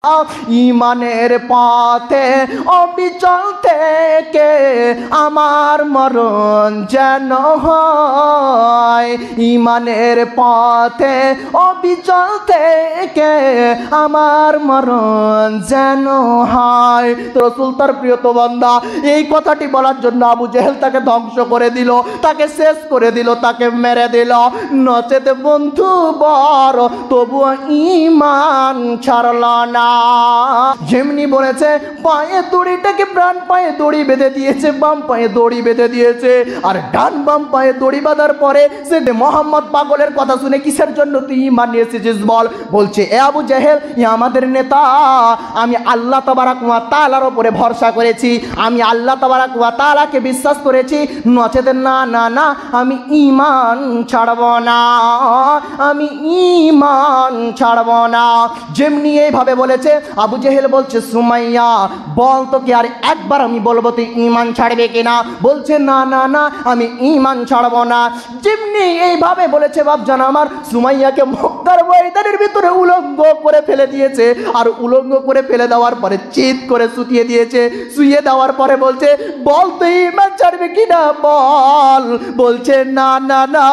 ইমানের পথে অবিচল থেকে আমার মরণ যেন হয়, ইমানের পথে অবিচল থেকে আমার মরণ যেন হয়। তো রাসূল তার প্রিয়তম বান্দা এই কথাটি বলার জন্য আবু জেহেল তাকে ধ্বংস করে দিল, তাকে শেষ করে দিল, তাকে মেরে দিল। নচেতে বন্ধু বড় তবুও ঈমান ছাড়ল না। যেমনি বলেছে পায়ে দড়িটাকে প্রাণ পায়ে দড়ি বেঁধে দিয়েছে, বাম পায়ে দড়ি বেঁধে দিয়েছে। আর ডান বাম পায়ে দড়ি বাঁধার পরে সে মোহাম্মদ পাগলের কথা শুনে কিসের জন্য তুই ঈমান নিয়ে এসেছিস বল। বলছে এ আবু জেহেল, ই আমাদের নেতা, আমি আল্লাহ তাবারাক ওয়া তাআলার উপরে ভরসা করেছি, আমি আল্লাহ তাবারাক ওয়া তাআলাকে বিশ্বাস করেছি, নচেতে না না না আমি ঈমান ছাড়ব না, আমি ঈমান ছাড়ব না। যেমনি এইভাবে বলেছে আবু জেহেল বলছে সুমাইয়া বল তো কি আর একবার আমি বলবো তুই ঈমান ছাড়বে কিনা। বলছে না না না আমি ঈমান ছাড়ব না। যেমনি এইভাবে বলেছে বাপজান আমার, সুমাইয়াকে মক্কার ময়দানের ভিতরে উলঙ্গ করে ফেলে দিয়েছে। আর উলঙ্গ করে ফেলে দেওয়ার পরে চিৎ করে শুতিয়ে দিয়েছে। শুয়ে দেওয়ার পরে বলছে বল তুই ঈমান ছাড়বে কিনা বল। বলছে না না না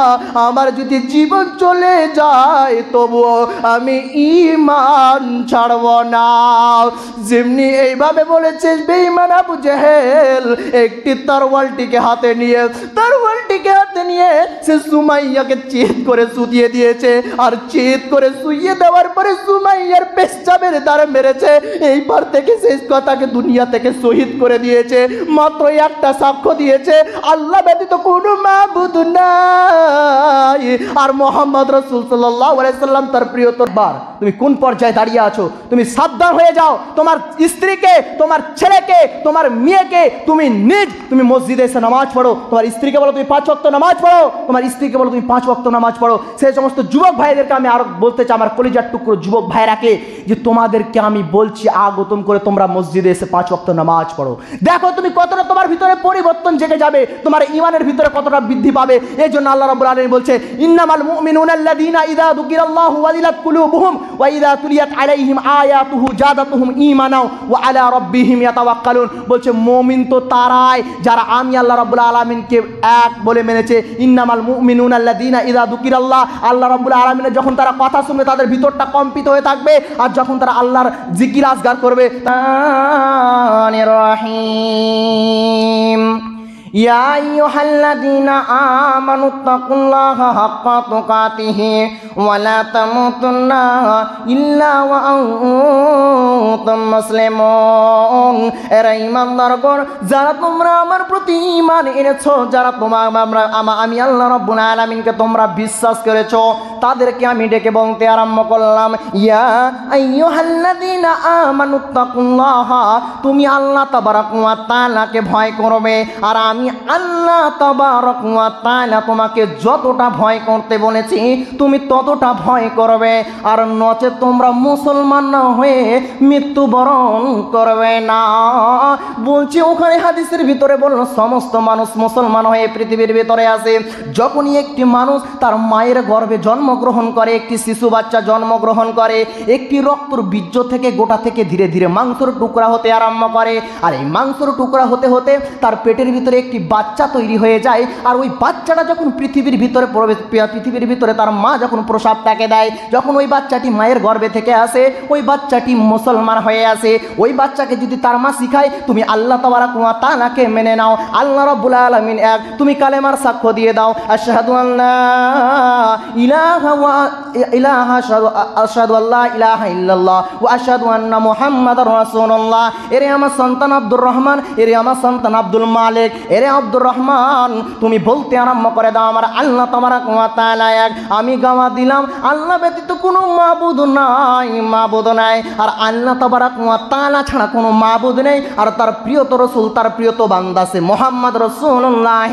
আমার যদি জীবন চলে যায় তবুও আমি ঈমান ছাড়ব না। যেমনি এইভাবে বলেছে বেঈমান আবু জেহেল একটি তরোয়ালটিকে হাতে নিয়ে সে সুমাইয়াকে চিৎ করে শুতিয়ে দিয়েছে। আর চিৎ করে শুইয়ে দেওয়ার পরে সুমাইয়ার পেশাবের দ্বারা মেরেছে। এইবার থেকে শেষ কথাকে দুনিয়া থেকে শহীদ করে দিয়েছে। মাত্র একটা সাক্ষ্য দিয়েছে আল্লাহ ব্যতীত কোনো মাবুদ নাই, আর মুহাম্মদ রাসূল সাল্লাল্লাহু আলাইহি সাল্লাম তার প্রিয়তর বার। তুমি কোন পর্যায়ে দাঁড়িয়ে আছো? তুমি সাবধান হয়ে যাও। তোমার স্ত্রীকে, তোমার ছেলেকে, তোমার মেয়েকে তুমি মসজিদে এসে নামাজ পড়ো। তোমার স্ত্রীকে বলো তুমি 5 ওয়াক্ত নামাজ পড়ো, তোমার স্ত্রীকে বলো তুমি 5 ওয়াক্ত নামাজ পড়ো। সেই সমস্ত যুবক ভাইদেরকে আমি আরো বলতে চাই, আমার কলিজার টুকরো যুবক ভাইরাকে, যে তোমাদেরকে আমি বলছি আগতম করে তোমরা মসজিদে এসে 5 ওয়াক্ত নামাজ পড়ো। দেখো তুমি কতটা তোমার ভিতরে পরিবর্তন জেগে যাবে, তোমার ঈমানের ভিতরে কতটা বৃদ্ধি পাবে। এই জন্য আল্লাহ রাব্বুল আলামিন বলছে ইন্নামাল মুমিনুনা আল্লাযীনা ইযা যুকিরাল্লাহু ওয়াজিলাত কুলুবুহুম ওয়া ইযা তুলিয়াত আলাইহিম আয়াতুহু জাদাতুহুম ঈমানাও ওয়া আলা রাব্বিহিম ইয়াতাওয়াক্কালুন। বলছে মুমিন তো তারাই যারা আমি আল্লাহ রাব্বুল আলামিনকে এক বলে মেনেছে। ইন্নামাল মুমিনুনা আল্লাযীনা ইযা যুকিরাল্লাহ, আল্লাহ রাব্বুল আলামিনের যখন তারা কথা শুনবে তাদের ভিতরটা কম্পিত হয়ে থাকবে। আর যখন তারা আল্লাহর জিকির আজগার করবে তানির রহিম ইয়া আইয়ুহাল্লাযীনা আমানুত্তাকুল্লাহা হাক্কা তুকাতিহি ওয়া লা তামুতুন্না ইল্লা ওয়া আনতুম মুসলিমুন। এরা ঈমানদারগণ, যারা তোমরা আমার প্রতি ঈমান এনেছো, যারা আমি আল্লাহ রাব্বুল আলামিনকে তোমরা বিশ্বাস করেছো, তাদেরকে আমি ডেকে বলতে আরম্ভ করলাম ইয়া আইয়ুহাল্লাযীনা আমানুত্তাকুল্লাহা, তুমি আল্লাহ তাবারাক ওয়া তাআলাকে ভয় করবে। আর আমি আল্লাহ তাবারাক ওয়া তাআলা তোমাকে যতটা ভয় করতে বলেছি তুমি ততটা ভয় করবে। আর নচেত তোমরা মুসলমান না হয়ে মৃত্যুবরণ করবে না। বলছি ওখানে হাদিসের ভিতরে বলল সমস্ত মানুষ মুসলমান হয়ে পৃথিবীর ভিতরে আসে। যখনই একটি মানুষ তার মায়ের গর্ভে জন্মগ্রহণ করে, একটি শিশু বাচ্চা জন্মগ্রহণ করে, একটি রক্তর বীর্য থেকে গোটা থেকে ধীরে ধীরে মাংসের টুকরা হতে আরম্ভ করে। আর এই মাংসের টুকরা হতে হতে তার পেটের ভিতরে একটি বাচ্চা তৈরি হয়ে যায়। আর ওই বাচ্চাটা যখন পৃথিবীর ভিতরে তার মা যখন প্রসাব তাকে দেয়, যখন ওই বাচ্চাটি মায়ের গর্ভে থেকে আসে, ওই বাচ্চাটি মুসলমান হয়ে আসে। ওই বাচ্চাকে যদি তার মা শিখায় তুমি আল্লাহ তাবারাক ওয়া তাআলাকে মেনে নাও, আল্লাহ রাব্বুল আলামিন এক, তুমি কালেমার সাক্ষ্য দিয়ে দাও আশহাদু আল্লা ইলাহা ইল্লাল্লাহ ওয়া আশহাদু আন্না মুহাম্মাদার রাসূলুল্লাহ। এরে আমার সন্তান আব্দুর রহমান, এরে আমার সন্তান আব্দুল মালিক, এরে আব্দুর রহমান, তুমি বলতে আরম্ভ করে দাও আমার আল্লাহ তাবারাক ওয়া তাআলা এক। আমি গাওয়া দিলাম আল্লাহ ব্যতীত কোনো মাবুদ নাই, আর আল্লাহ তাবারাক ওয়া তাআলা ছাড়া কোনো মাবুদ নেই। আর তার প্রিয়ত রাসূল, তার প্রিয়ত বান্দা সে মুহাম্মদ রাসূলুল্লাহ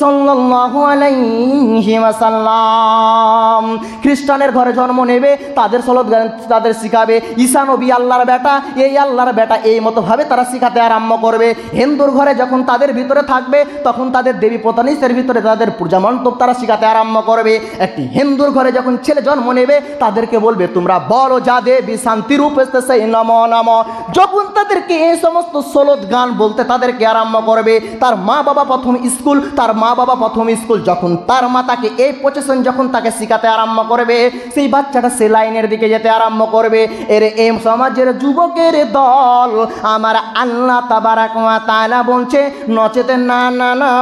সাল্লাল্লাহু আলাইহি ওয়াসাল্লাম। খ্রিস্টানের ঘরে জন্ম নেবে, তাদের সলত তাদের শিখাবে ঈসা নবী আল্লাহর বেটা, এই আল্লাহর বেটা, এই মতোভাবে তারা শিখাতে আরম্ভ করবে। হিন্দুর ঘরে যখন তাদের ভিতরে থাকবে, তখন তাদের দেবী পতানিসের ভিতরে তাদের পূজা মণ্ডপ তারা শিখাতে আরম্ভ করবে। একটি হিন্দুর ঘরে যখন ছেলে জন্ম নেবে, তাদেরকে বলবে তোমরা বলো যা দেবী শান্তি রূপ সেই নম নম। যখন তাদেরকে এই সমস্ত সলত গান বলতে তাদেরকে আরম্ভ করবে, তার মা বাবা প্রথম স্কুল, তার মা বাবা প্রথম স্কুল, যখন তার মা তাকে এই প্রচেশন যখন তাকে শিখাতে আরম্ভ করবে, সেই বাচ্চাটা সে লাইনের দিকে যেতে আরম্ভ করবে। এর এই সমাজের যুবকের দল আমার আল্লাহ তাবারাক ওয়া তাআলা বলছে নচেতে না না না,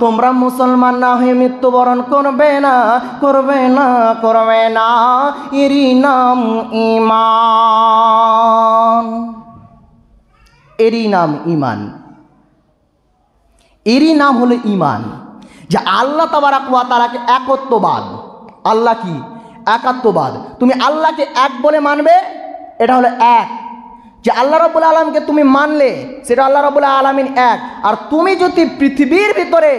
তোমরা মুসলমান না হয়ে মৃত্যুবরণ করবে না, করবে না, করবে না। এরই নাম ঈমান, এরই নাম ঈমান, এরই নাম হলো ঈমান। যে আল্লাহ তাবারাক ওয়া তাআলাকে একত্ববাদ, আল্লাহ কি একাত্মবাদ, তুমি আল্লাহকে এক বলে মানবে, এটা হলো এক। যে আল্লাহ রাব্বুল আলামিনকে তুমি মানলে সেটা আল্লাহ রাব্বুল আলামিন এক। আর তুমি যদি পৃথিবীর ভিতরে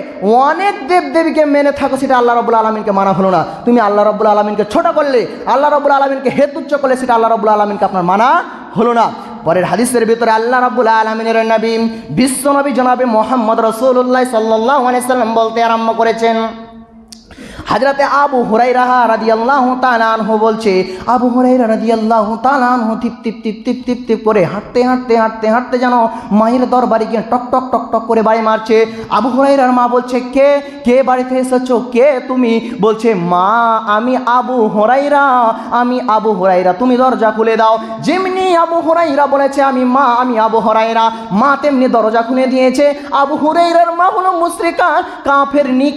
অনেক দেবদেবীকে মেনে থাকো, সেটা আল্লাহ রাব্বুল আলামিনকে মানা হলো না। তুমি আল্লাহ রাব্বুল আলামিনকে ছোট করলে, আল্লাহ রাব্বুল আলামিনকে হেতুচ্ছ করলে, সেটা আল্লাহ রাব্বুল আলামিনকে আপনার মানা হলো না। পরের হাদিসের ভিতরে আল্লাহ রাব্বুল আলামিনের নবী বিশ্ব নবী জনাবে মুহাম্মদ রাসূলুল্লাহ সাল্লাল্লাহু আলাইহি সাল্লাম বলতে আরম্ভ করেছেন। হযরতে আবু হুরায়রা রাদিয়াল্লাহু তাআলা আনহু বলছে, আবু হুরায়রা রাদিয়াল্লাহু তাআলা আনহু টিপ টিপ টিপ টিপ টিপ টিপ করে হাঁটতে হাঁটতে হাঁটতে হাঁটতে যেন মায়ের দরবারে গিয়ে টক টক টক টক করে বাড়ি মারছে। আবু হুরায়রার মা বলছে, কে কে বাড়িতে এসেছো, কে তুমি? বলছে, মা আমি আবু হুরায়রা, আমি আবু হুরায়রা, তুমি দরজা খুলে দাও। যেমনি আবু হুরায়রা বলেছে আমি মা, আমি আবু হুরায়রা, মা তেমনি দরজা খুলে দিয়েছে। আবু হুরায়রার মা হলো মুশরিকা, কাফেরনি,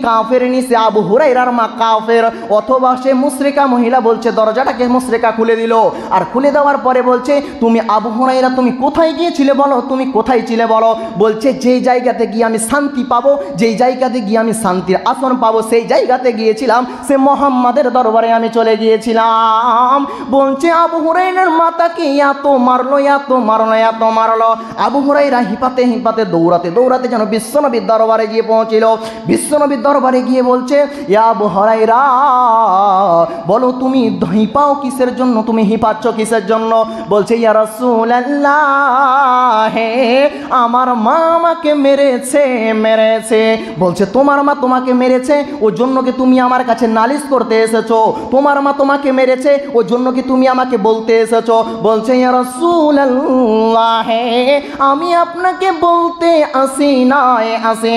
সে আবু হুরায়রার মা কাফের, অথবা সে মুশরিকা মহিলা। বলছে দরজাটাকে মুশরিকা খুলে দিল, আর খুলে দেওয়ার পরে বলছে, তুমি আবু হুরায়রা তুমি কোথায় গিয়েছিলে বলো, তুমি কোথায় ছিলে বলো? বলছে যেই জায়গাতে গিয়ে আমি শান্তি পাবো, যেই জায়গাতে গিয়ে আমি শান্তির আসন পাবো, সেই জায়গাতে গিয়েছিলাম, সে মুহাম্মাদের দরবারে আমি চলে গিয়েছিলাম। বলছে আবু হুরায়রার মাতাকে এত মারলো, এত মারলো, এত মারলো। আবু হুরায়রা হিপাতে হিপাতে দৌড়াতে দৌড়াতে যেন বিশ্বনবীর দরবারে গিয়ে পৌঁছিল। বিশ্বনবীর দরবারে গিয়ে বলছে, ইয়া আবু হুরায়রা বলো তুমি হিপাও কিসের জন্য, তুমি হিপাচ্ছ কিসের জন্য? বলছে ইয়া রাসূলুল্লাহ, আমার মা আমাকে মেরেছে। বলছে তোমার মা তোমাকে মেরেছে, ওর জন্য কি তুমি আমার কাছে নালিশ করতে এসেছো? তোমার মা তোমাকে মেরেছে, ওর জন্য কি তুমি আমাকে বলতে এসেছো? বলছে ইয়া রাসূলুল্লাহ, আমি আপনাকে বলতে আসি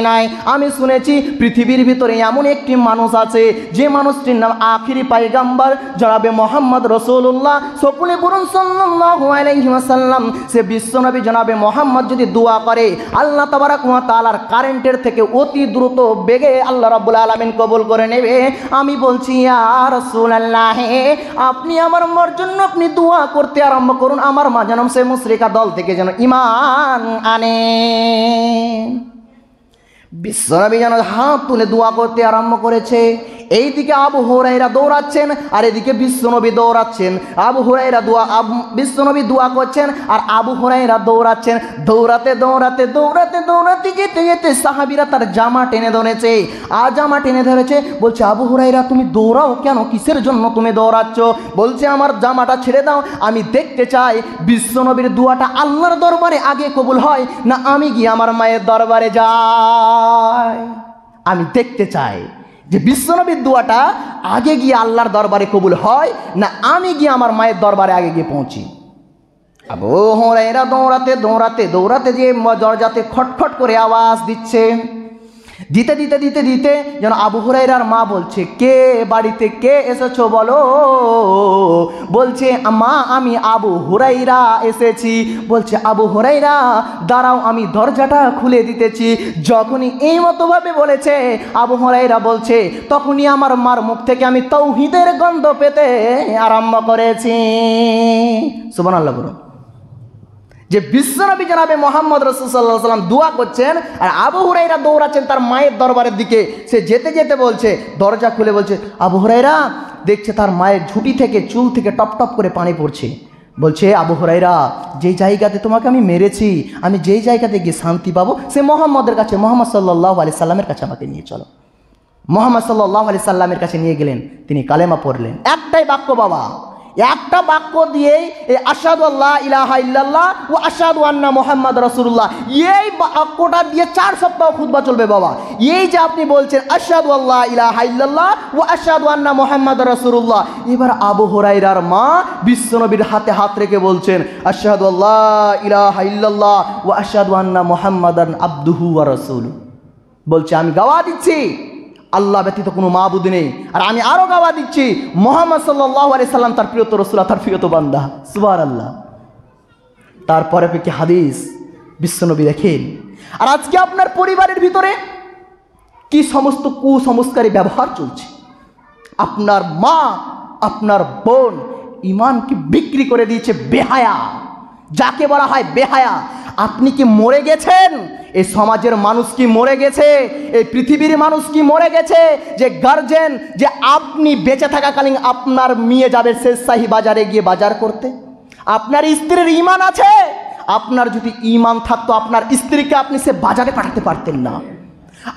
নাই, আমি শুনেছি পৃথিবীর ভিতরে এমন একটি মানুষ আছে, যে মানুষটির নাম আখিরি পয়গম্বর জনাবে মুহাম্মদ রাসূলুল্লাহ, সকলে বলুন সাল্লাল্লাহু আলাইহি ওয়াসাল্লাম। সে বিশ্বনবী জনাবে মুহাম্মদ যদি দোয়া করে, আল্লাহ তাবারাক ওয়া তাআলার কারেন্টের থেকে অতি দ্রুত বেগে আল্লাহ রাব্বুল আলামিন কবুল করে নেবে। আমি বলছি ইয়া রাসূলুল্লাহ, আপনি আমার মার জন্য আপনি দোয়া করতে আরম্ভ করুন, আমার মা যেন সে মুশরিকা দল থেকে যেন ঈমান আনে। বিশ্বনবী যেন হাত তুলে দোয়া করতে আরম্ভ করেছে। এইদিকে আবু হুরায়রা দৌড়াচ্ছেন, আর এদিকে বিশ্বনবী দৌড়াচ্ছেন। আবু হুরায়রা বিশ্বনবী দোয়া করছেন, আর আবু হুরায়রা দৌড়াচ্ছেন। দৌড়াতে দৌড়াতে দৌড়াতে দৌড়াতে যেতে যেতে সাহাবীরা তার জামা টেনে ধরেছে, আর জামা টেনে ধরেছে। বলছে আবু হুরায়রা তুমি দৌড়াও কেন, কিসের জন্য তুমি দৌড়াচ্ছ? বলছে আমার জামাটা ছেড়ে দাও, আমি দেখতে চাই বিশ্বনবীর দোয়াটা আল্লাহর দরবারে আগে কবুল হয় না আমি গিয়ে আমার মায়ের দরবারে যাই। আমি দেখতে চাই যে বিশ্বনবীর দোয়াটা আগে গিয়ে আল্লাহর দরবারে কবুল হয় না আমি গিয়ে আমার মায়ের দরবারে আগে গিয়ে পৌঁছি। আবু হুরায়রা দৌড়াতে দৌড়াতে দৌড়াতে যে দরজাতে খটখট করে আওয়াজ দিচ্ছে। দিতে দিতে দিতে দিতে যেন আবু হুরায়রার মা বলছে, কে বাড়িতে, কে এসেছো বলো? বলছে মা আমি আবু হুরায়রা এসেছি। বলছে আবু হুরায়রা দাঁড়াও, আমি দরজাটা খুলে দিতেছি। যখনই এই মতোভাবে বলেছে আবু হুরায়রা বলছে, তখনই আমার মার মুখ থেকে আমি তাওহীদের গন্ধ পেতে আরম্ভ করেছি। সুবহানাল্লাহ বলুন। যে বিশ্বনবী জনাবে মুহাম্মদ রাসূল সাল্লাল্লাহু আলাইহি ওয়াসাল্লাম দোয়া করছেন, আর আবু হুরায়রা দৌড়াচ্ছেন তার মায়ের দরবারের দিকে। সে যেতে যেতে বলছে, দরজা খুলে বলছে, আবু হুরায়রা দেখছে তার মায়ের ঝুঁটি থেকে, চুল থেকে টপ টপ করে পানি পড়ছে। বলছে আবু হুরায়রা যেই জায়গাতে তোমাকে আমি মেরেছি, আমি যেই জায়গাতে গিয়ে শান্তি পাবো, সে মুহাম্মদের কাছে, মুহাম্মদ সাল্লাল্লাহু আলাইহি সাল্লামের কাছে আমাকে নিয়ে চলো। মুহাম্মদ সাল্লাল্লাহু আলাইহি সাল্লামের কাছে নিয়ে গেলেন, তিনি কালেমা পড়লেন। একটাই বাক্য বাবা, একটা বাক্য দিয়েই এই আশহাদু আল্লা ইলাহা ইল্লাল্লাহ ওয়া আশহাদু আন্না মুহাম্মাদ রাসূলুল্লাহ, এই বাক্যটা দিয়ে 4 সপ্তাহ খুতবা চলবে বাবা। এই যে আপনি বলছেন আশহাদু আল্লা ইলাহা ইল্লাল্লাহ ওয়া আশহাদু আন্না মুহাম্মাদ রাসূলুল্লাহ, এবার আবু হুরায়রার মা বিশ্বনবীর হাতে হাত রেখে বলছেন আশহাদু আল্লা ইলাহা ইল্লাল্লাহ ওয়া আশহাদু আন্না মুহাম্মাদান আবদুহু ওয়া রাসূলুহু। বলছে আমি গাওয়া দিচ্ছি আল্লাহ ব্যতীত কোনো মাবুদ নেই, আর আমি আরো গাওয়া দিচ্ছি মুহাম্মদ সাল্লাল্লাহু আলাইহি সাল্লাম তার প্রিয়তর রাসূল, তার প্রিয়তর বান্দা। সুবহানাল্লাহ। তারপরে কি হাদিস বিশ্বনবী দেখেন। আর আজকে আপনার পরিবারের ভিতরে কি সমস্ত কুসংস্কারী ব্যবহার চলছে। আপনার মা, আপনার বোন ঈমানকে বিক্রি করে দিয়েছে বেহায়া, যাকে বলা হয় বেহায়া। আপনি কি মরে গেছেন? এই সমাজের মানুষ কি মরে গেছে? এই পৃথিবীর মানুষ কি মরে গেছে? যে গার্জেন, যে আপনি বেঁচে থাকাকালীন আপনার মেয়ে যাবে শেরশাহী বাজারে গিয়ে বাজার করতে, আপনার স্ত্রীর ঈমান আছে। আপনার যদি ঈমান থাকতো আপনার স্ত্রীকে আপনি সে বাজারে পাঠাতে পারতেন না।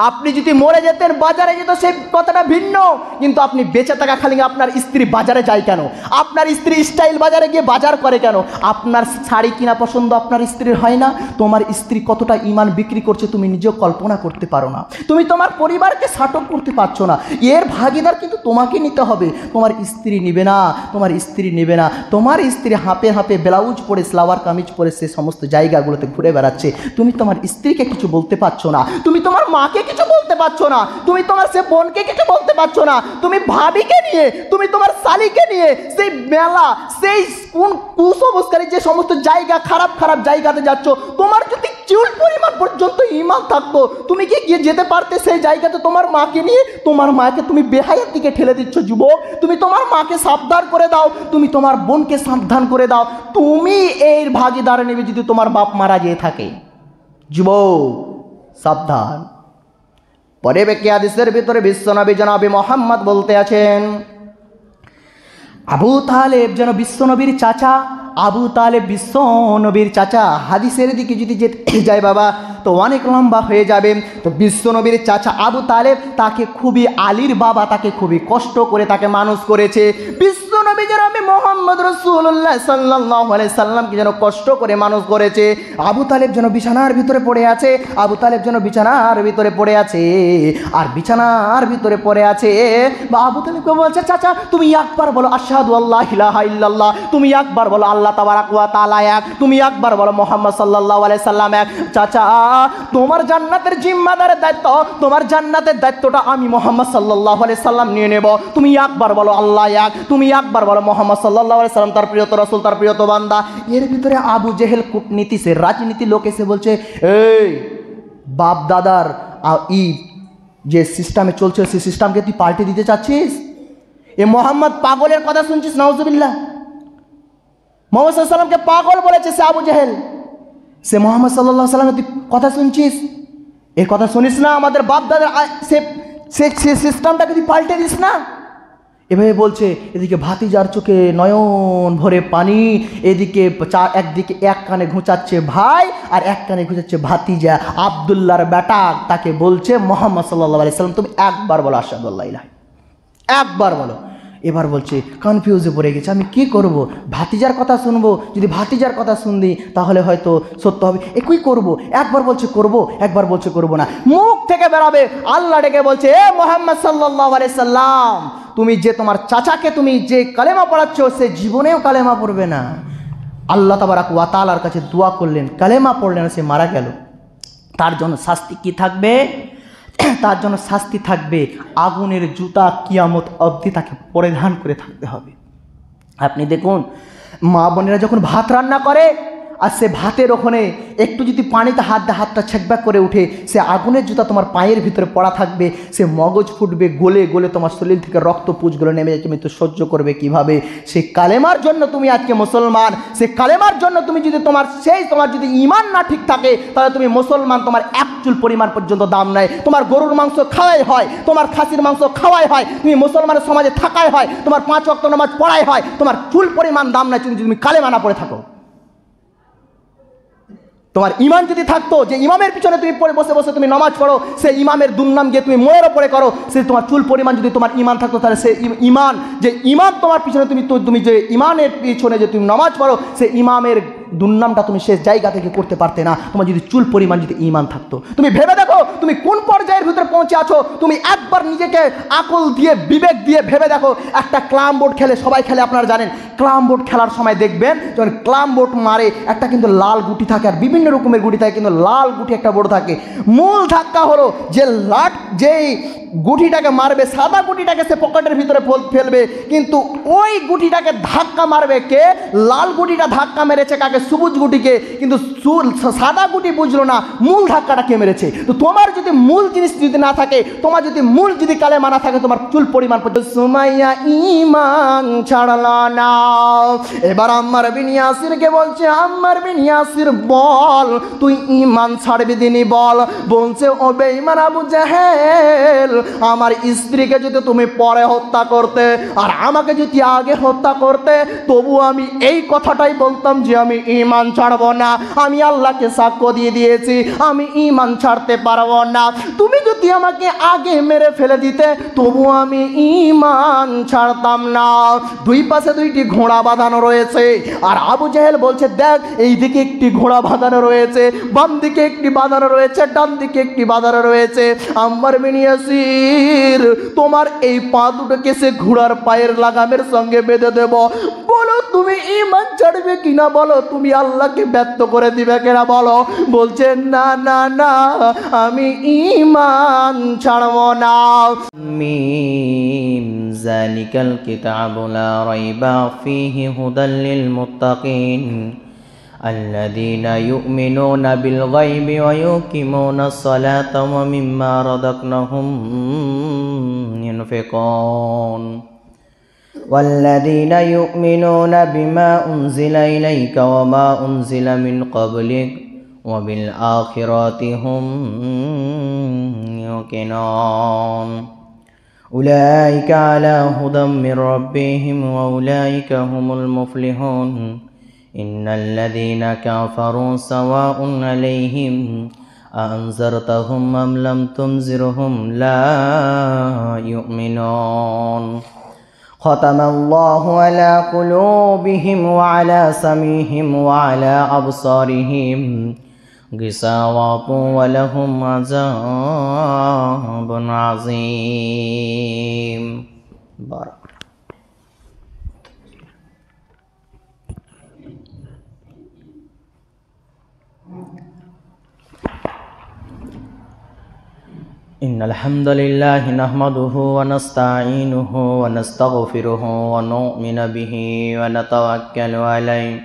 আপনি যদি মরে যেতেন বাজারে যেত সে কথাটা ভিন্ন, কিন্তু আপনি বেঁচে থাকাকালীন আপনার স্ত্রী বাজারে যায় কেন? আপনার স্ত্রী স্টাইল বাজারে গিয়ে বাজার করে কেন? আপনার শাড়ি কিনা পছন্দ আপনার স্ত্রীর হয় না? তোমার স্ত্রী কতটা ঈমান বিক্রি করছে তুমি নিজেও কল্পনা করতে পারো না। তুমি তোমার পরিবারকে সাটক করতে পারছো না। এর ভাগিদার কিন্তু তোমাকে নিতে হবে, তোমার স্ত্রী নেবে না, তোমার স্ত্রী নেবে না। তোমার স্ত্রী হাঁপে হাঁপে ব্লাউজ পরে সালোয়ার কামিজ পরে সে সমস্ত জায়গাগুলোতে ঘুরে বেড়াচ্ছে, তুমি তোমার স্ত্রীকে কিছু বলতে পারছো না, তুমি তোমার মাকে কিছু বলতে পারছো না, তুমি তোমার সে বোনকে কিছু বলতে পারছো না, তুমি ভাবিকে নিয়ে, তুমি তোমার শালিকে নিয়ে সেই মেলা, সেই কোন কুসংস্কারী যে সমস্ত জায়গা, খারাপ খারাপ জায়গাতে যাচ্ছ, তোমার যদি চুল পরিমাণ পর্যন্ত ঈমান থাকতো তুমি কি গিয়ে যেতে পারতে সেই জায়গাতে তোমার মাকে নিয়ে? তোমার মাকে তুমি বেহায়ার দিকে ঠেলে দিচ্ছ যুবক। তুমি তোমার মাকে সাবধান করে দাও, তুমি তোমার বোনকে সাবধান করে দাও। তুমি এর ভাগিদার নেবে যদি তোমার বাপ মারা গিয়ে থাকে। যুবক সাবধান। পরে বেকে হাদিসের ভিতরে বিশ্বনবী জনাবে মুহাম্মদ বলতে আছেন, আবু তালেব যেন বিশ্বনবীর চাচা, আবু তালেব বিশ্বনবীর চাচা। হাদিসের দিকে যদি যেতে যায় বাবা তো অনেক লম্বা হয়ে যাবে। তো বিশ্বনবীর চাচা আবু তালেব, তাকে খুবই আলীর বাবা, তাকে খুবই কষ্ট করে তাকে মানুষ করেছে। বিশ্বনবী জনাবে মুহাম্মদ রাসূলুল্লাহ সাল্লাল্লাহু আলাইহি সাল্লামকে যেন কষ্ট করে মানুষ করেছে। আবু তালেব যেন বিছানার ভিতরে পড়ে আছে, আবু তালেব যেন বিছানার ভিতরে পড়ে আছে, আর বিছানার ভিতরে পড়ে আছে বা আবু তালেবকে বলছে চাচা তুমি একবার বলো আশহাদু আল্লা ইলাহা ইল্লাল্লাহ, তুমি একবার বলো আল্লাহ তাবারাক ওয়া তাআলা এক, তুমি একবার বলো মুহাম্মদ সাল্লাল্লাহু আলাইহি সাল্লাম এক। চাচা তোমার জান্নাতের জিম্মাদারের দায়িত্ব, তোমার জান্নাতের দায়িত্বটা আমি মুহাম্মদ সাল্লাল্লাহু আলাইহি সাল্লাম নিয়ে নেব। তুমি একবার বলো আল্লাহ এক, তুমি একবার বলো মুহাম্মদ সাল্লাল্লাহু আলাইহি সাল্লাম তার প্রিয়তর রাসূল, তার প্রিয়তর বান্দা। এর ভিতরে আবু জেহেল কূটনীতি সে রাজনীতি লোক এসে বলছে, এই বাপ দাদার ই যে সিস্টেমে চলছে সেই সিস্টেমকে তুই পাল্টে দিতে চাচ্ছিস? এ মোহাম্মদ পাগলের কথা শুনছিস? নাউজুবিল্লাহ। মুহাম্মদ সাল্লাল্লাহু আলাইহি সাল্লামকে পাগল বলেছে সে আবু জেহেল, সে মুহাম্মদ সাল্লাল্লাহু আলাইহি সাল্লামের তুই কথা শুনছিস? এর কথা শুনিস না? আমাদের বাপ দাদার সে সিস্টেমটাকে তুই পাল্টে দিস না? এভাবে বলছে। এদিকে ভাতিজার চোখে নয়ন ভরে পানি, এদিকে একদিকে এক কানে ঘুঁচাচ্ছে ভাই আর এক কানে ঘুঁচাচ্ছে ভাতিজা আব্দুল্লাহর বেটা, তাকে বলছে মুহাম্মদ সাল্লাল্লাহু আলাইহি সাল্লাম তুমি একবার বলো আশহাদু আল্লা ইলাহা, একবার বলো। এবার বলছে কনফিউজে পড়ে গেছে, আমি কি করব? ভাতিজার কথা শুনবো, যদি ভাতিজার কথা শুনদি তাহলে হয়তো সত্য হবে, একই করব। একবার বলছে করব, একবার বলছে করব না। মুখ থেকে বেরাবে আল্লাহ ডেকে বলছে, এ মুহাম্মদ সাল্লাল্লাহু আলাইহি সাল্লাম তুমি যে তোমার চাচাকে তুমি যে কালেমা পড়াচ্ছ সে জীবনেও কালেমা পড়বে না। আল্লাহ তাবারাক ওয়া তাআলার কাছে দোয়া করলেন, কালেমা পড়লেন, সে মারা গেল। তার জন্য শাস্তি কি থাকবে? তার জন্য শাস্তি থাকবে আগুনের জুতা কিয়ামত অবধি তাকে পরিধান করে থাকতে হবে। আপনি দেখুন মা বোনেরা যখন ভাত রান্না করে আর সে ভাতের ওখানে একটু যদি পানিতে হাতটা ছেকব্যাক করে উঠে, সে আগুনের জুতা তোমার পায়ের ভিতরে পড়া থাকবে, সে মগজ ফুটবে, গলে গলে তোমার শরীর থেকে রক্ত পুঁজগুলো নেমে যাচ্ছে, তুমি তো সহ্য করবে কিভাবে? সে কালেমার জন্য তুমি আজকে মুসলমান, সে কালেমার জন্য তুমি যদি তোমার যদি ঈমান না ঠিক থাকে তাহলে তুমি মুসলমান, তোমার এক চুল পরিমাণ পর্যন্ত দাম নাই। তোমার গরুর মাংস খাওয়াই হয়, তোমার খাসির মাংস খাওয়াই হয়, তুমি মুসলমানের সমাজে থাকাই হয়, তোমার 5 ওয়াক্ত নামাজ পড়াই হয়, তোমার চুল পরিমাণ দাম নাই তুমি কালেমা না পড়ে থাকো। তোমার ইমান যদি থাকতো যে ইমামের পিছনে তুমি পড়ে বসে বসে তুমি নামাজ পড়ো, সেই ইমামের দুর্নাম গিয়ে তুমি মোয়ের ওপরে করো, সে তোমার চুল পরিমাণ যদি তোমার ইমান থাকতো, তাহলে সে ইমান যে ইমাম তোমার পিছনে তুমি যে ইমানের পিছনে যে তুমি নামাজ পড়ো, সে ইমামের দুর্নামটা তুমি শেষ জায়গা থেকে করতে পারতে না, তোমার যদি চুল পরিমাণ যদি ইমান থাকতো। তুমি ভেবে দেখো তুমি কোন পর্যায়ের ভিতরে পৌঁছে আছো। তুমি একবার নিজেকে আকল দিয়ে বিবেক দিয়ে ভেবে দেখো। একটা ক্লাম বোর্ড খেলে, সবাই খেলে, আপনারা জানেন ক্লাম বোর্ড খেলার সময় দেখবেন যখন ক্লাম বোর্ড মারে একটা কিন্তু লাল গুটি থাকে আর বিভিন্ন রকমের গুটি থাকে, কিন্তু লাল গুটি একটা বোর্ড থাকে। মূল ধাক্কা হলো যে যেই গুটিটাকে মারবে, সাদা গুটিটাকে সে পকেটের ভিতরে ফেলবে, কিন্তু ওই গুটিটাকে ধাক্কা মারবে কে? লাল গুটিটা ধাক্কা মেরেছে কাকে? সবুজ গুটিকে, কিন্তু সাদা গুটি বুঝলো না মূল ধাক্কাটা কে মেরেছে। তো তোমার যদি মূল জিনিস যদি না থাকে, তোমার যদি মূল যদি কালেমা না থাকে, তোমার চুল পরিমাণ সুমাইয়া ঈমান ছাড়লো না। এবার আম্মার বিন ইয়াসিরকে বলছে, আম্মার বিন ইয়াসির বল তুই ঈমান ছাড়বি দিনই বল। বলছে ও বেঈমান আবু জাহেল, আমার স্ত্রীকে যদি তুমি পরে হত্যা করতে আর আমাকে যদি আগে হত্যা করতে, তবু আমি এই কথাটাই বলতাম যে আমি ঈমান ছাড়বো না। আমি আল্লাহকে সাক্ষ্য দিয়ে দিয়েছি আমি ঈমান ছাড়তে পারবো না। তুমি যদি আমাকে আগে মেরে ফেলে দিতে, তবু আমি ঈমান ছাড়তাম না। দুই পাশে দুইটি ঘোড়া বাঁধানো রয়েছে, আর আবু জাহেল বলছে দেখ এই দিকে একটি ঘোড়া বাঁধানো রয়েছে, বাম দিকে একটি বাঁধানো রয়েছে, ডান দিকে একটি বাঁধানো রয়েছে। আম্মার বিন ইয়াসির, তোমার এই পা দুটোকে সে ঘোড়ার পায়ের লাগামের সঙ্গে বেঁধে দেব। বলো তুমি ঈমান ছাড়বে কিনা, বলো তুমি আল্লাহকে ব্যর্থ করে দিবে কিনা বলো। বলছে না না না, আমি ঈমান ছাড়ব না। মিম যালিকাল কিতাবু লা রাইবা ফীহি হুদাল লিল মুত্তাকিন الذين يؤمنون بالغيب ويقيمون الصلاة ومما رزقناهم ينفقون والذين يؤمنون بما أنزل إليك وما أنزل من قبلك وبالآخرة هم يوقنون أولئك على هدى من ربهم وأولئك هم المفلحون إن الذين كفروا سواء عليهم أأنذرتهم أم لم تنذرهم لا يؤمنون ختم الله على قلوبهم وعلى سمعهم وعلى أبصارهم غشاوة ولهم عذاب عظيم. بارك. إن الحمد لله نحمده ونستعينه ونستغفره ونؤمن به ونتوكل عليه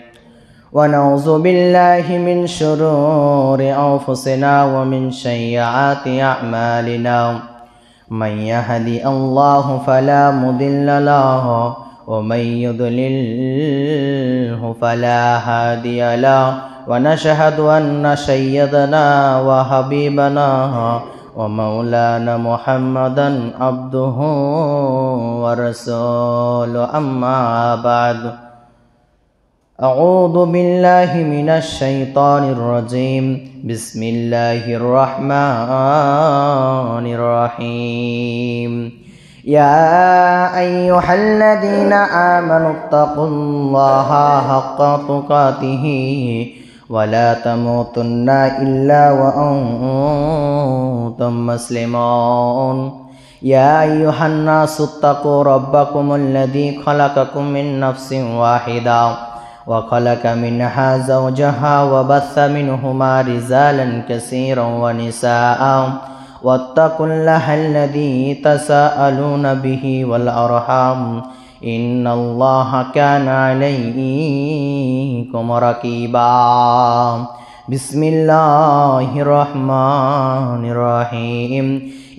ونعوذ بالله من شرور أنفسنا ومن سيئات أعمالنا من يهدي الله فلا مضل له ومن يضلله فلا هادي له ونشهد أن سيدنا وحبيبنا ومولانا محمدا عبده ورسوله أما بعد أعوذ بالله من الشيطان الرجيم بسم الله الرحمن الرحيم يا أيها الذين آمنوا اتقوا الله حق تقاته ولا تموتن إلا وأنتم مسلمون يا أيها الناس اتقوا ربكم الذي خلقكم من نفس واحدة وخلق منها زوجها وبث منهما رجالا كثيرا ونساء واتقوا الله الذي تساءلون به والأرحام إن الله كان عليكم رقيبا بسم الله الرحمن الرحيم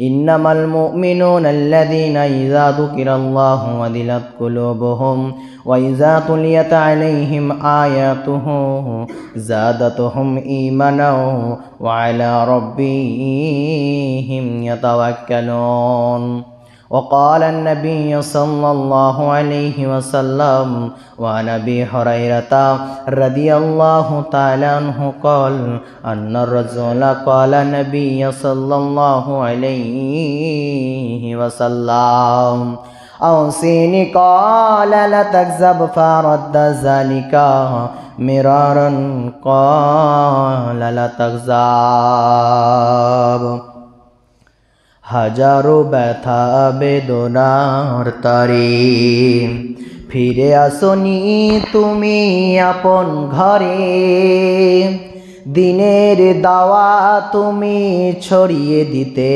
إنما المؤمنون الذين إذا ذكر الله وجلت قلوبهم وإذا تليت عليهم آياته زادتهم إيمانا وعلى ربهم يتوكلون وقال النبي صلى الله عليه وسلم وعن أبي هريرة رضي الله تعالى عنه قال أن الرسول قال النبي صلى الله عليه وسلم أوصيني قال لا تكذب فرد ذلك مرارا قال لا تكذب হাজারো ব্যথা বেদনার তারে ফিরে আসনি তুমি আপন ঘরে দিনের দাওয়া তুমি ছড়িয়ে দিতে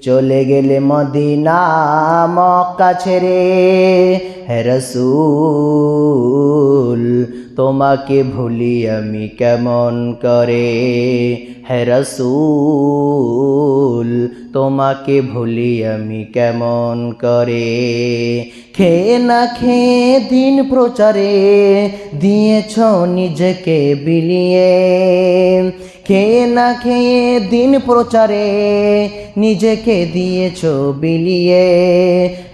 চলে গেলে মদিনা মক্কা ছেড়ে হে রাসূল তোমাকে ভুলি আমি কেমন করে হে রাসূল তোমাকে ভুলি আমি কেমন করে খেয়ে না খেয়ে দিন প্রচারে দিয়েছ নিজেকে বিলিয়ে খেয়ে না খেয়ে দিন প্রচারে নিজেকে দিয়েছ বিলিয়ে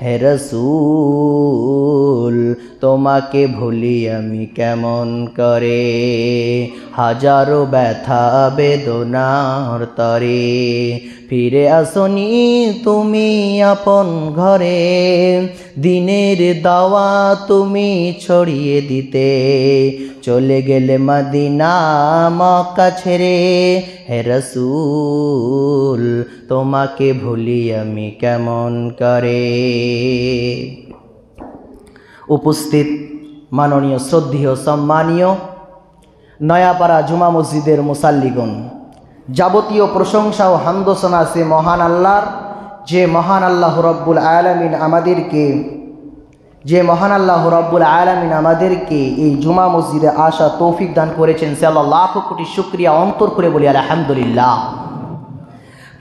হে রাসূল তোমাকে ভুলি আমি কেমন করে হাজারো ব্যথা বেদনার তরে ফিরে আসনি তুমি আপন ঘরে দিনের দাওয়া তুমি ছড়িয়ে দিতে চলে গেলে মদিনা মক্কা ছেড়ে হে রাসূল তোমাকে ভুলি আমি কেমন করে। উপস্থিত মাননীয় শ্রদ্ধেয় সম্মানীয় নয়াপাড়া জুমা মসজিদের মুসাল্লিগণ, যাবতীয় প্রশংসা ও হামদোসনা সে মহান আল্লাহর, যে মহান আল্লাহ রব্বুল আলামিন আমাদেরকে এই জুমা মসজিদে আসা তৌফিক দান করেছেন। সে আল্লাহ লাখ কোটি শুকরিয়া অন্তর করে বলি আলহামদুলিল্লাহ।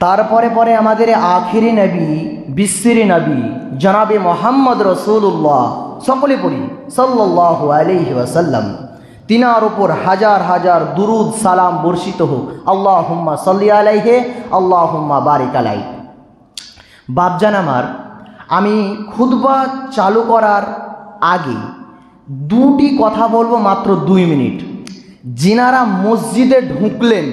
তারপরে পরে আমাদের আখিরি নবী বিশ্বরি নবী জনাবে মোহাম্মদ রসুল্লাহ, সকলে পড়ি সাল্লাল্লাহু আলাইহি ওয়াসাল্লাম। তিনার উপর হাজার হাজার দুরুদ সালাম বর্ষিত হোক। আল্লাহুম্মা সাল্লি আলাইহি আল্লাহুম্মা বারিক আলাইহি। বাপজান আমার, আমি খুতবা চালু করার আগে দুটি কথা বলবো, মাত্র 2 মিনিট। যিনারা মসজিদে ঢুকলেন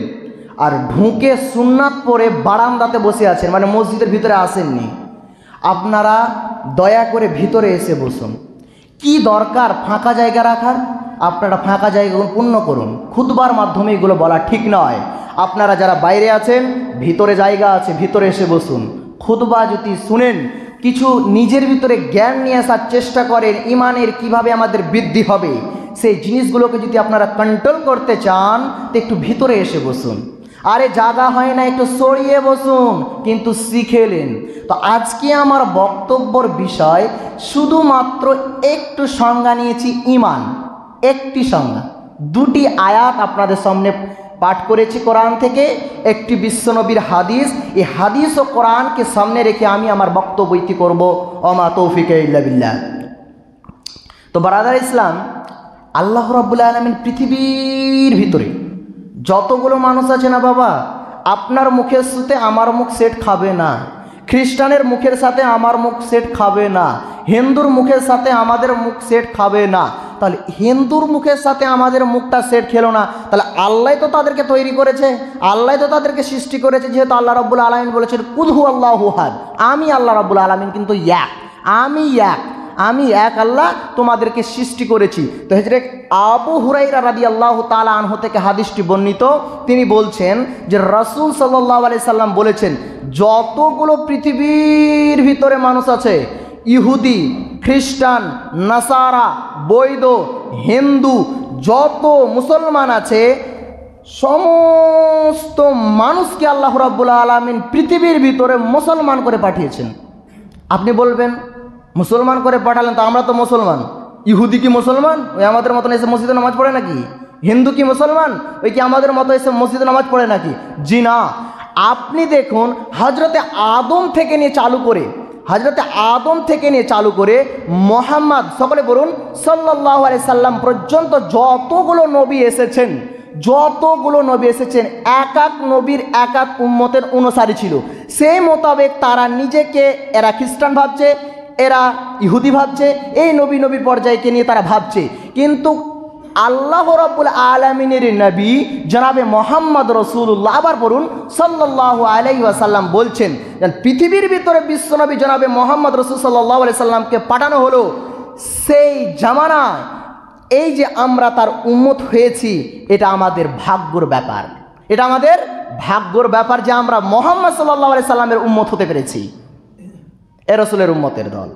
আর ঢুকে সুন্নাত পরে বারান্দাতে বসে আছেন, মানে মসজিদের ভিতরে আসেননি, আপনারা দয়া করে ভিতরে এসে বসুন। কি দরকার ফাঁকা জায়গা রাখার? আপনারা ফাঁকা জায়গাগুলো পূর্ণ করুন। খুতবার মাধ্যমে এগুলো বলা ঠিক নয়। আপনারা যারা বাইরে আছেন, ভিতরে জায়গা আছে, ভিতরে এসে বসুন। খুতবা যদি শুনেন, কিছু নিজের ভিতরে জ্ঞান নিয়ে আসার চেষ্টা করেন, ইমানের কিভাবে আমাদের বৃদ্ধি হবে, সেই জিনিসগুলোকে যদি আপনারা কন্ট্রোল করতে চান তো একটু ভিতরে এসে বসুন। আরে জায়গা হয় না, একটু সরিয়ে বসুন, কিন্তু শিখেলেন। তো আজকে আমার বক্তব্যর বিষয় শুধুমাত্র একটু সংজ্ঞা নিয়েছি, ইমান। একটি সংজ্ঞা, 2টি আয়াত আপনাদের সামনে পাঠ করেছি কোরআন থেকে, একটি বিশ্বনবীর হাদিস। এই হাদিস ও কোরআনকে সামনে রেখে আমি আমার বক্তব্য ইতি করব। ওমা তৌফিক ইল্লা বিল্লাহ। তো ব্রাদার ইসলাম, আল্লাহ রাব্বুল আলামিন পৃথিবীর ভিতরে যতগুলো মানুষ আছে না বাবা, আপনার মুখের সাথে আমার মুখ সেট খাবে না, খ্রিস্টানের মুখের সাথে আমার মুখ সেট খাবে না, হিন্দুর মুখের সাথে আমাদের মুখ সেট খাবে না। তাহলে হিন্দুর মুখের সাথে আমাদের মুখটা সেট খেলো না, তাহলে আল্লাহ তো তাদেরকে তৈরি করেছে, আল্লাহ তো তাদেরকে সৃষ্টি করেছে। যেহেতু আল্লাহ রাব্বুল আলামিন বলেছেন কুল হু আল্লাহু আহাদ, আমি আল্লাহ রাব্বুল আলামিন কিন্তু এক, আমি এক আল্লাহ তোমাদেরকে সৃষ্টি করেছি। তো হযরত আবু হুরায়রা রাদিয়াল্লাহু তাআলা আনহু থেকে হাদিসটি বর্ণিত, তিনি বলছেন যে রাসূল সাল্লাল্লাহু আলাইহি সাল্লাম বলেছেন, যতগুলো পৃথিবীর ভিতরে মানুষ আছে, ইহুদি, খ্রিস্টান, নাসারা, বৌদ্ধ, হিন্দু, যত মুসলমান আছে, সমস্ত মানুষকে আল্লাহ রাব্বুল আলামিন পৃথিবীর ভিতরে মুসলমান করে পাঠিয়েছেন। আপনি বলবেন মুসলমান করে পাঠালেন, তো আমরা তো মুসলমান। ইহুদি কি মুসলমান? ওই আমাদের মতন এসে মসজিদে নামাজ পড়ে নাকি? হিন্দু কি মুসলমান? ওই কি আমাদের মতো এসে মসজিদে নামাজ পড়ে নাকি? জি না। আপনি দেখুন, হজরতে আদম থেকে নিয়ে চালু করে মোহাম্মদ, সকলে বলুন সাল্লাল্লাহু আলাইহি সাল্লাম পর্যন্ত যতগুলো নবী এসেছেন, যতগুলো নবী এসেছেন এক এক নবীর এক এক উম্মতের অনুসারী ছিল। সেই মোতাবেক তারা নিজেকে এরা খ্রিস্টান ভাবছে, এরা ইহুদি ভাবছে, এই নবীর পর্যায়কে নিয়ে তারা ভাবছে। কিন্তু আল্লাহ রাব্বুল আলামিনের নবী জনাবে মোহাম্মদ রসুল্লাহ, আবার বলুন সাল্লাল্লাহু আলাইহি ওয়াসাল্লাম বলছেন, পৃথিবীর ভিতরে বিশ্বনবী জনাবে মোহাম্মদ রসুল সাল্লাল্লাহু আলাইহি সাল্লামকে পাঠানো হলো সেই জামানায়। এই যে আমরা তার উম্মত হয়েছি, এটা আমাদের ভাগ্যর ব্যাপার, এটা আমাদের ভাগ্যর ব্যাপার যে আমরা মোহাম্মদ সাল্লাল্লাহু আলাইহি সাল্লামের উম্মত হতে পেরেছি, এ রাসূলের উম্মতের দল।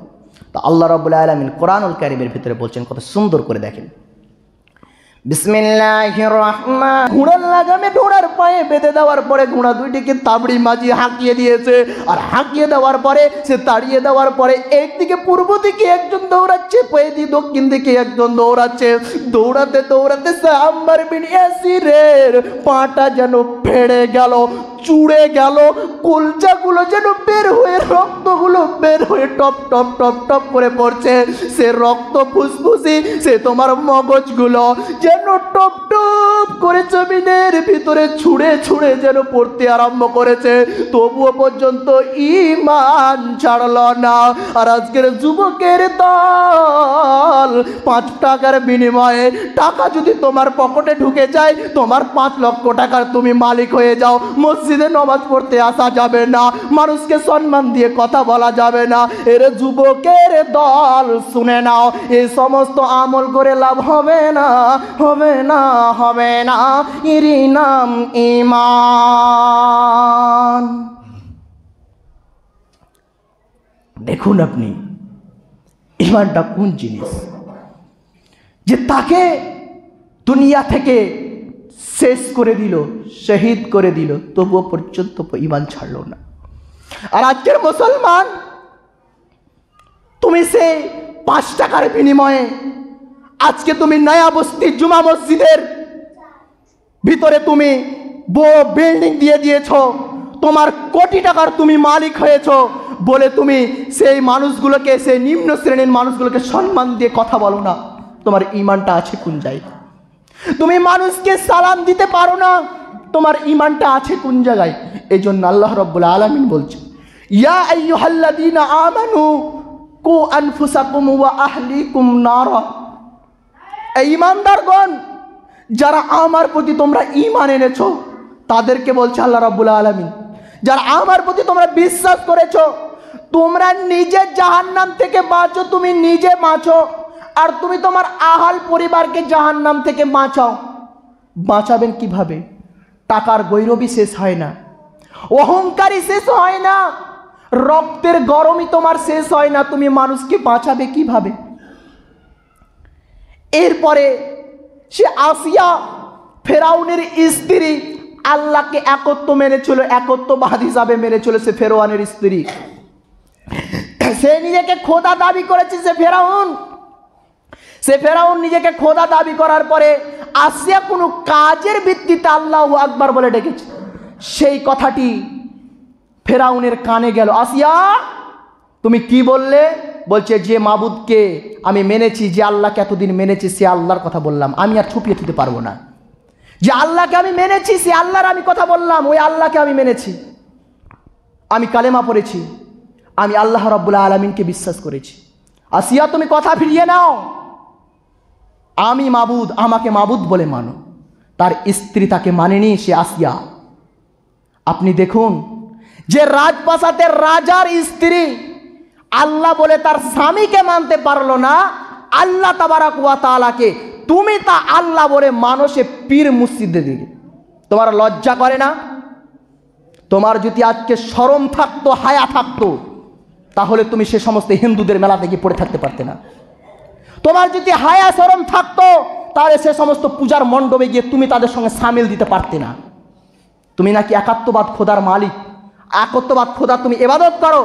তো আল্লাহ রাব্বুল আলামিন কোরআনুল কারীমের ভিতরে বলছেন, কত সুন্দর করে দেখেন, বিসমিল্লাহির রহমান। ঘোড়ার লাগামে ঘোড়ার পায়ে বেঁধে দেওয়ার পরে ঘোড়া দুইটিকে তাবড়ি মাঝি হাঁকিয়ে দিয়েছে, আর হাঁকিয়ে দেওয়ার পরে সে তাড়িয়ে দেওয়ার পরে একদিকে পূর্ব দিকে একজন দৌড়াচ্ছে, দক্ষিণ দিকে একজন দৌড়াচ্ছে। দৌড়াতে দৌড়াতে আম্মার বিন ইয়াসিরের পাটা যেন ফেড়ে গেল, চুড়ে গেল, কলজাগুলো যেন বের হয়ে, রক্তগুলো বের হয়ে টপ টপ টপ টপ করে পড়ছে। সে রক্ত ফুসফুসি, সে তোমার মগজগুলো যেন টপ টপ করে জমিনের ভিতরে ছুঁড়ে ছুঁড়ে যেন পড়তে আরম্ভ করেছে, তবুও পর্যন্ত ঈমান ছাড়ল না। আর আজকের যুবকের দল 5 টাকার বিনিময়ে, টাকা যদি তোমার পকেটে ঢুকে যায়, তোমার 5 লক্ষ টাকার তুমি মালিক হয়ে যাও, মসজিদে নামাজ পড়তে আসা যাবে না, মানুষকে সম্মান দিয়ে কথা বলা যাবে না। এর যুবকের দল শুনে নাও, এই সমস্ত আমল করে লাভ হবে না, হবে না, হবে না। এরই নাম ঈমান। দেখুন আপনি ঈমানটা কোন জিনিস যে তাকে দুনিয়া থেকে শেষ করে দিল, শহীদ করে দিল, তবুও পর্যন্ত ঈমান ছাড়লো না। আর আজকের মুসলমান, তুমি সেই 5 টাকার বিনিময়ে আজকে তুমি নয়া বস্তি জুমা মসজিদের ভিতরে তুমি বিল্ডিং দিয়ে দিয়েছ, তোমার কোটি টাকার তুমি মালিক হয়েছ বলে তুমি সেই মানুষগুলোকে, সেই নিম্ন শ্রেণীর মানুষগুলোকে সম্মান দিয়ে কথা বলো না। তোমার ঈমানটা আছে কোন জায়গায়? তুমি মানুষকে সালাম দিতে পারো না, তোমার ঈমানটা আছে কোন জায়গায়? এই জন্য আল্লাহ রাব্বুল আলামিন বলছে, ইয়া আইয়ুহাল্লাযীনা আমানু কু আনফুসাকুম ওয়া আহলিকুম নারা। এই ঈমানদারগণ, যারা আমার প্রতি তোমরা ঈমান এনেছো, তাদেরকে বলছে আল্লাহ রাব্বুল আলামিন, যারা আমার প্রতি তোমরা বিশ্বাস করেছো, তোমরা নিজে জাহান্নাম থেকে বাঁচো, তুমি নিজে বাঁচো, আর তুমি তোমার আহাল পরিবারকে জাহান্নাম থেকে বাঁচাও। বাঁচাবেন কিভাবে? টাকার গৈরবী শেষ হয় না, অহংকারী শেষ হয় না, রক্তের গরমই তোমার শেষ হয় না, তুমি মানুষকে বাঁচাবে কিভাবে? এরপরে সে আসিয়া, ফেরাউনের স্ত্রী, আল্লাহকে একত্ব মেনেছিল, একত্ববাদ হিসাবে মেনেছিল সে ফেরাউনের স্ত্রী। সে নিজেকে খোদা দাবি করেছে, সে ফেরাউন নিজেকে খোদা দাবি করার পরে আসিয়া কোনো কাজের ভিত্তিতে আল্লাহু আকবার বলে ডেকেছে। সেই কথাটি ফেরাউনের কানে গেল, আসিয়া তুমি কি বললে? বলছে, যে মাবুদকে আমি মেনেছি, যে আল্লাহকে এতদিন মেনেছি, সে আল্লাহর কথা বললাম, আমি আর ছুপিয়ে দিতে পারবো না। যে আল্লাহকে আমি মেনেছি, সে আল্লাহর আমি কথা বললাম, ওই আল্লাহকে আমি মেনেছি, আমি কালেমা পড়েছি, আমি আল্লাহ রাব্বুল আলামিনকে বিশ্বাস করেছি। আসিয়া তুমি কথা ফিরিয়ে নাও, আমি মাবুদ, আমাকে মাবুদ বলে মানো। তার স্ত্রী তাকে মানেনি, সে আসিয়া। আপনি দেখুন, যে রাজপ্রাসাদের রাজার স্ত্রী আল্লাহ বলে তার স্বামীকে মানতে পারলো না, আল্লাহ তাবারাক ওয়া তাআলাকে তুমি তা আল্লাহ বলে মানো, সে পীর মুর্শিদের দিকে। তোমার লজ্জা করে না? তোমার যদি আজকে শরম থাকতো, হায়া থাকতো, তাহলে তুমি সে সমস্ত হিন্দুদের মেলাতে গিয়ে পড়ে থাকতে পারতে না। তোমার যদি হায়া শরম থাকতো, তাহলে সে সমস্ত পূজার মণ্ডপে গিয়ে তুমি তাদের সঙ্গে সামিল দিতে পারতে না। তুমি নাকি একাত্মবাদ খোদার মালিক, একত্ববাদ খোদা তুমি ইবাদত করো।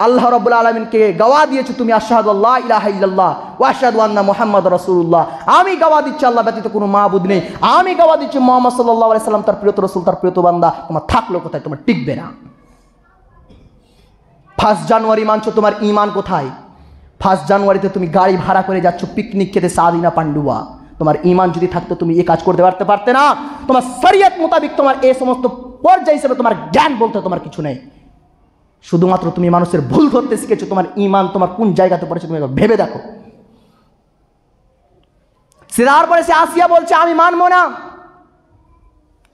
আল্লাহ রাব্বুল আলামিনকে গাওয়া দিয়েছো তুমি, আশহাদু আল্লা ইলাহা ইল্লাল্লাহ ওয়া আশহাদু আন্না মুহাম্মাদুর রাসূলুল্লাহ, আমি গাওয়া দিচ্ছি আল্লাহ ব্যতীত কোনো মাবুদ নেই, আমি গাওয়া দিচ্ছি মুহাম্মদ সাল্লাল্লাহু আলাইহি সাল্লাম তার প্রিয় রাসূল, তার প্রিয় বান্দা। তোমার থাকলো কোথায়? তোমার টিকবে না। 1 জানুয়ারি মানছো, তোমার ঈমান কোথায়? 1 জানুয়ারিতে তুমি গাড়ি ভাড়া করে যাচ্ছ পিকনিক খেতে সাদিনা পান্ডুয়া, তোমার ঈমান যদি থাকতো তুমি এই কাজ করতে পারতে না। তোমার শরীয়ত মোতাবেক তোমার এই সমস্ত পর্যায় হিসেবে তোমার জ্ঞান বলতে তোমার কিছু নেই। শুধুমাত্র তুমি মানুষের ভুল ধরতে শিখেছো। তোমার ঈমান তোমার কোন জায়গাতে পড়েছে তুমি ভেবে দেখো। তারপরে সে আসিয়া বলছে আমি মানবো না।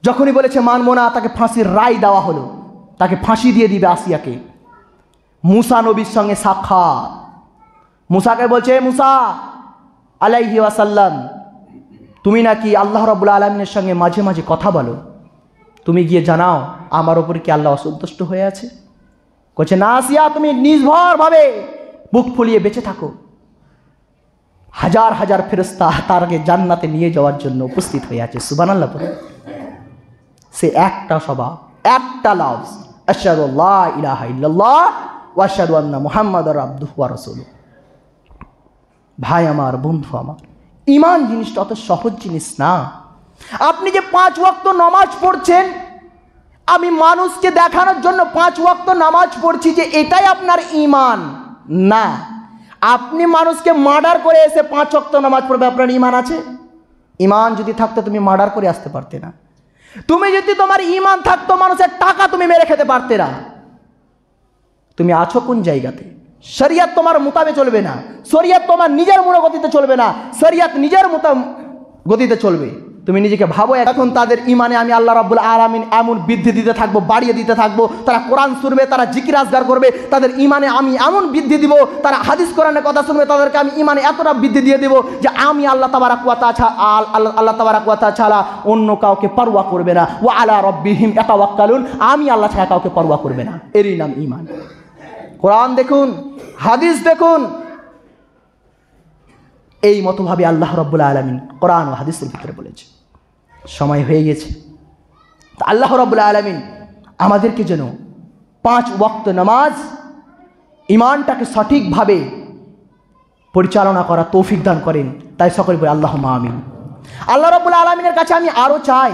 যখনই বলেছে মানবো না, তাকে ফাঁসির রায় দেওয়া হলো, তাকে ফাঁসি দিয়ে দিবে আসিয়াকে। মুসা নবীর সঙ্গে সাক্ষাৎ। মুসাকে বলছে, মুসা আলাইহি ওয়াসাল্লাম, তুমি নাকি আল্লাহ রাব্বুল আলামিনের সঙ্গে মাঝে মাঝে কথা বলো, তুমি গিয়ে জানাও আমার ওপরে কি আল্লাহ অসন্তুষ্ট হয়ে আছে। বলছে, না আসিয়া, তুমি নির্ভরভাবে বুক ফুলিয়ে বেঁচে থাকো। হাজার হাজার ফেরেশতা তার আগে জান্নাতে নিয়ে যাওয়ার জন্য উপস্থিত হয়ে আছে। সুবহানাল্লাহ। সে একটা স্বভাব, একটা লাভ, আশহাদু আল্লা ইলাহা ইল্লাল্লাহ ওয়া আশহাদু আন্না মুহাম্মাদার আবদুহু ওয়া রাসূলুহু। ভাই আমার, বন্ধু আমার, ঈমান জিনিসটা অত সহজ জিনিস না। আপনি যে 5 ওয়াক্ত নামাজ পড়ছেন, আমি মানুষকে দেখানোর জন্য 5 ওয়াক্ত নামাজ পড়ছি যে এটাই আপনার ঈমান না। আপনি মানুষকে মার্ডার করে এসে 5 ওয়াক্ত নামাজ পড়বে, আপনার ঈমান আছে? ঈমান যদি থাকতো তুমি মার্ডার করে আসতে পারতে না। তুমি যদি তোমার ঈমান থাকতো মানুষের টাকা তুমি মেরে খেতে পারতে না। তুমি আছো কোন জায়গাতে? শরিয়ত তোমার মোতাবেক চলবে না, শরিয়ত তোমার নিজের মনোগতিতে চলবে না, শরিয়ত নিজের গতিতে চলবে। তুমি নিজেকে ভাবো। এখন তাদের ঈমানে আমি আল্লাহ রাব্বুল আলামিন এমন বৃদ্ধি দিতে থাকবো, বাড়িয়ে দিতে থাকবো। তারা কোরআন শুনবে, তারা জিকির আজগার করবে, তাদের ঈমানে আমি এমন বৃদ্ধি দিব, তারা হাদিস কোরআনের কথা শুনবে, তাদেরকে আমি ঈমানে এতটা বৃদ্ধি দিয়ে দেব যে আমি আল্লাহ তাবারাক ওয়া তাআলা ছাড়া অন্য কাউকে পরোয়া করবে না। ওয়া আলা রাব্বিহিম ইয়াতাওয়াক্কালুন, আমি আল্লাহ ছাড়া কাউকে পরোয়া করবে না। এরই নাম ঈমান। কোরআন দেখুন, হাদিস দেখুন, এই মতোভাবে আল্লাহ রাব্বুল আলামিন কোরআন ও হাদিসের ভিতরে বলেছে। সময় হয়ে গেছে। আল্লাহ রাব্বুল আলামিন আমাদেরকে যেন 5 ওয়াক্ত নামাজ, ঈমানটাকে সঠিকভাবে পরিচালনা করা তৌফিক দান করেন। তাই সকলে বলে আল্লাহুম্মা আমিন। আল্লাহ রাব্বুল আলামিনের কাছে আমি আরও চাই